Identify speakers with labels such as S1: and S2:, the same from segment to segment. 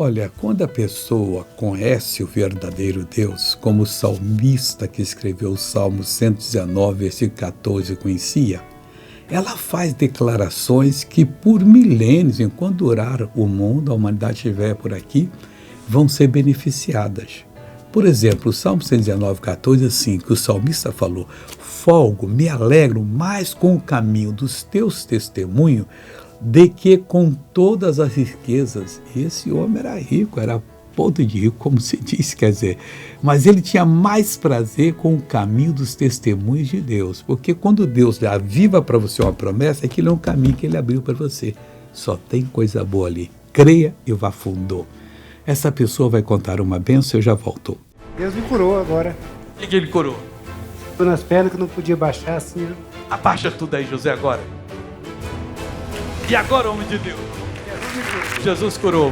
S1: Olha, quando a pessoa conhece o verdadeiro Deus, como o salmista que escreveu o Salmo 119, versículo 14, conhecia, ela faz declarações que por milênios, enquanto durar o mundo, a humanidade estiver por aqui, vão ser beneficiadas. Por exemplo, o Salmo 119, 14, assim, que o salmista falou: folgo, me alegro mais com o caminho dos teus testemunhos de que com todas as riquezas. Esse homem era rico, era podre de rico, como se diz, quer dizer, mas ele tinha mais prazer com o caminho dos testemunhos de Deus, porque quando Deus aviva para você uma promessa, aquilo é um caminho que ele abriu para você. Só tem coisa boa ali. Creia e vá fundo. Essa pessoa vai contar uma bênção, eu já volto.
S2: Deus me curou agora.
S3: O que ele curou?
S2: Tô nas pernas que eu não podia baixar assim.
S3: Abaixa tudo aí, José, agora. E agora, homem de Deus? Jesus curou.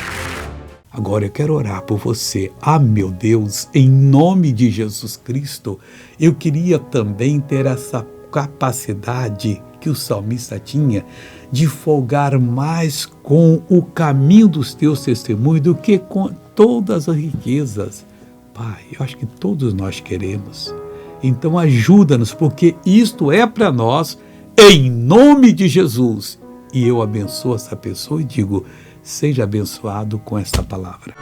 S1: Agora eu quero orar por você. Ah, meu Deus, em nome de Jesus Cristo, eu queria também ter essa capacidade que o salmista tinha de folgar mais com o caminho dos teus testemunhos do que com todas as riquezas. Pai, eu acho que todos nós queremos. Então ajuda-nos, porque isto é para nós, em nome de Jesus. E eu abençoo essa pessoa e digo: seja abençoado com esta palavra.